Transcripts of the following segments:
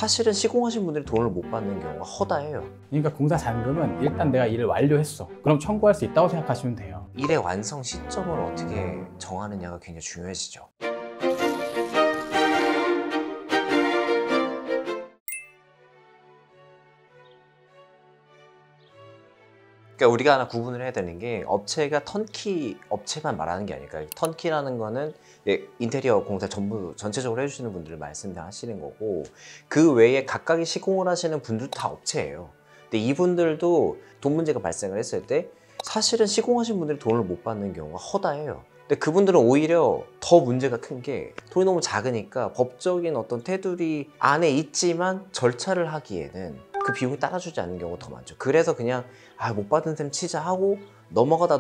사실은 시공하신 분들이 돈을 못 받는 경우가 허다해요. 그러니까 공사 잔금은 일단 내가 일을 완료했어. 그럼 청구할 수 있다고 생각하시면 돼요. 일의 완성 시점을 어떻게 정하느냐가 굉장히 중요해지죠. 그러니까 우리가 하나 구분을 해야 되는 게 업체가 턴키 업체만 말하는 게 아닐까요? 턴키라는 거는 인테리어 공사 전부 전체적으로 해주시는 분들을 말씀하시는 거고, 그 외에 각각의 시공을 하시는 분들도 다 업체예요. 근데 이분들도 돈 문제가 발생을 했을 때 사실은 시공하신 분들이 돈을 못 받는 경우가 허다해요. 근데 그분들은 오히려 더 문제가 큰 게 돈이 너무 작으니까 법적인 어떤 테두리 안에 있지만 절차를 하기에는 그 비용이 따라주지 않는 경우가 더 많죠. 그래서 그냥 못 받은 셈 치자 하고 넘어가다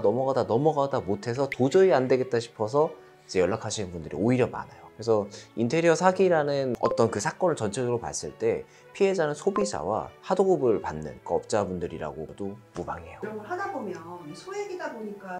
못해서 도저히 안 되겠다 싶어서 이제 연락하시는 분들이 오히려 많아요. 그래서 인테리어 사기라는 어떤 그 사건을 전체적으로 봤을 때 피해자는 소비자와 하도급을 받는 그 업자분들이라고도 무방해요. 이런 걸 하다 보면 소액이다 보니까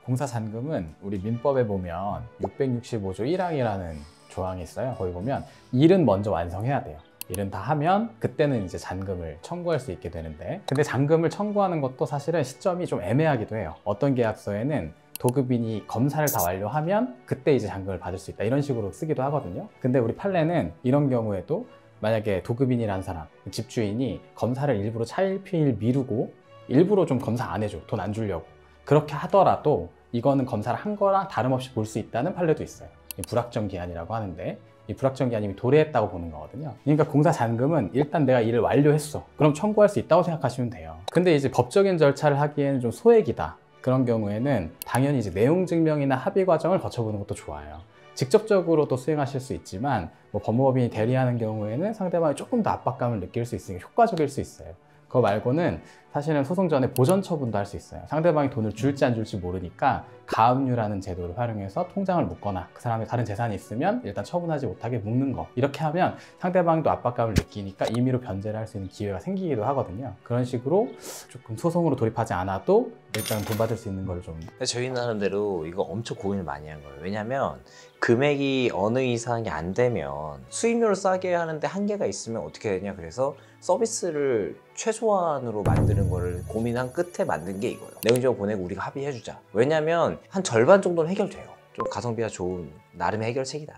공사 잔금은 우리 민법에 보면 665조 1항이라는 조항이 있어요. 거기 보면 일은 먼저 완성해야 돼요. 일은 다 하면 그때는 이제 잔금을 청구할 수 있게 되는데, 근데 잔금을 청구하는 것도 사실은 시점이 좀 애매하기도 해요. 어떤 계약서에는 도급인이 검사를 다 완료하면 그때 이제 잔금을 받을 수 있다, 이런 식으로 쓰기도 하거든요. 근데 우리 판례는 이런 경우에도 만약에 도급인이라는 사람, 집주인이 검사를 일부러 차일피일 미루고 일부러 좀 검사 안 해줘, 돈 안 주려고, 그렇게 하더라도 이거는 검사를 한 거랑 다름없이 볼 수 있다는 판례도 있어요. 불확정 기한이라고 하는데, 이 불확정 기한이 도래했다고 보는 거거든요. 그러니까 공사 잔금은 일단 내가 일을 완료했어. 그럼 청구할 수 있다고 생각하시면 돼요. 근데 이제 법적인 절차를 하기에는 좀 소액이다. 그런 경우에는 당연히 이제 내용 증명이나 합의 과정을 거쳐보는 것도 좋아요. 직접적으로도 수행하실 수 있지만 뭐 법무법인이 대리하는 경우에는 상대방이 조금 더 압박감을 느낄 수 있으니까 효과적일 수 있어요. 그거 말고는 사실은 소송 전에 보전 처분도 할 수 있어요. 상대방이 돈을 줄지 안 줄지 모르니까 가압류라는 제도를 활용해서 통장을 묶거나 그 사람의 다른 재산이 있으면 일단 처분하지 못하게 묶는 거, 이렇게 하면 상대방도 압박감을 느끼니까 임의로 변제를 할 수 있는 기회가 생기기도 하거든요. 그런 식으로 조금 소송으로 돌입하지 않아도 일단 돈 받을 수 있는 걸 좀. 저희 나름대로 이거 엄청 고민을 많이 한 거예요. 왜냐면 금액이 어느 이상이 안 되면 수익률을 싸게 하는데 한계가 있으면 어떻게 되냐, 그래서 서비스를 최소한으로 만드는 거를 고민한 끝에 만든 게 이거예요. 내용증을 보내고 우리가 합의해주자. 왜냐면 한 절반 정도는 해결돼요. 좀 가성비가 좋은 나름의 해결책이다.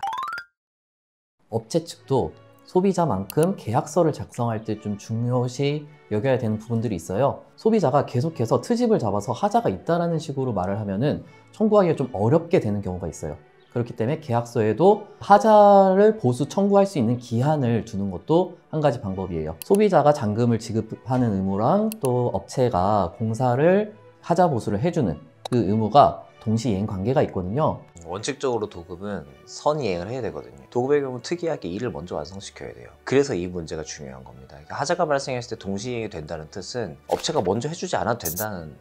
업체 측도 소비자만큼 계약서를 작성할 때 좀 중요시 여겨야 되는 부분들이 있어요. 소비자가 계속해서 트집을 잡아서 하자가 있다라는 식으로 말을 하면은 청구하기가 좀 어렵게 되는 경우가 있어요. 그렇기 때문에 계약서에도 하자를 보수 청구할 수 있는 기한을 두는 것도 한 가지 방법이에요. 소비자가 잔금을 지급하는 의무랑 또 업체가 공사를 하자 보수를 해주는 그 의무가 동시 이행 관계가 있거든요. 원칙적으로 도급은 선이행을 해야 되거든요. 도급의 경우 특이하게 일을 먼저 완성시켜야 돼요. 그래서 이 문제가 중요한 겁니다. 그러니까 하자가 발생했을 때 동시행이 된다는 뜻은 업체가 먼저 해주지 않아도 된다는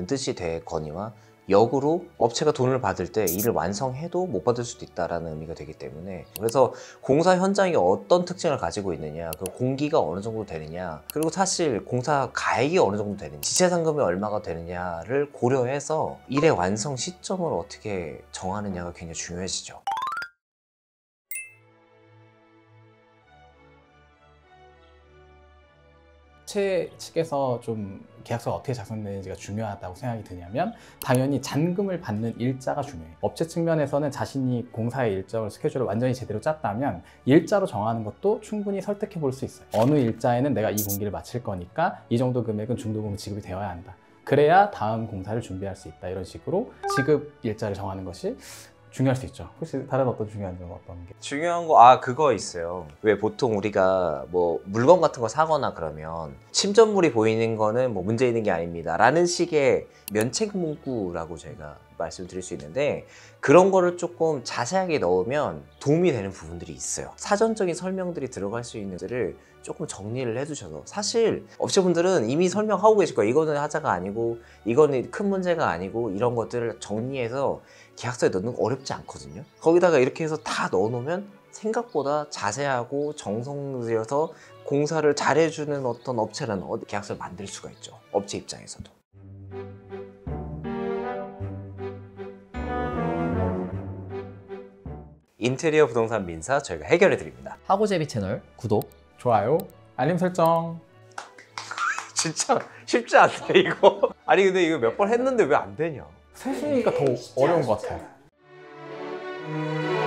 뜻이 되거니와 역으로 업체가 돈을 받을 때 일을 완성해도 못 받을 수도 있다는 의미가 되기 때문에, 그래서 공사 현장이 어떤 특징을 가지고 있느냐, 그 공기가 어느 정도 되느냐, 그리고 사실 공사 가액이 어느 정도 되느냐, 지체 상금이 얼마가 되느냐를 고려해서 일의 완성 시점을 어떻게 정하느냐가 굉장히 중요해지죠. 업체 측에서 좀 계약서가 어떻게 작성되는지가 중요하다고 생각이 드냐면, 당연히 잔금을 받는 일자가 중요해요. 업체 측면에서는 자신이 공사의 일정을 스케줄을 완전히 제대로 짰다면 일자로 정하는 것도 충분히 설득해 볼 수 있어요. 어느 일자에는 내가 이 공기를 마칠 거니까 이 정도 금액은 중도금 지급이 되어야 한다. 그래야 다음 공사를 준비할 수 있다. 이런 식으로 지급 일자를 정하는 것이 중요할 수 있죠. 혹시 다른 어떤 중요한 점 어떤 게? 중요한 거 그거 있어요. 왜 보통 우리가 뭐 물건 같은 거 사거나 그러면 침전물이 보이는 거는 뭐 문제 있는 게 아닙니다 라는 식의 면책 문구라고 저희가 말씀드릴 수 있는데, 그런 거를 조금 자세하게 넣으면 도움이 되는 부분들이 있어요. 사전적인 설명들이 들어갈 수 있는 것들을 조금 정리를 해두셔서, 사실 업체분들은 이미 설명하고 계실 거예요. 이거는 하자가 아니고 이거는 큰 문제가 아니고, 이런 것들을 정리해서 계약서에 넣는 거 어렵지 않거든요. 거기다가 이렇게 해서 다 넣어놓으면 생각보다 자세하고 정성 들여서 공사를 잘해주는 어떤 업체라는 계약서를 만들 수가 있죠. 업체 입장에서도. 인테리어 부동산 민사 저희가 해결해 드립니다. 하고제비 채널 구독. 좋아요, 알림 설정. 진짜 쉽지 않네 이거. 아니 근데 이거 몇 번 했는데 왜 안 되냐? 셋이니까 더 어려운 것 같아요. 쉽지 않아.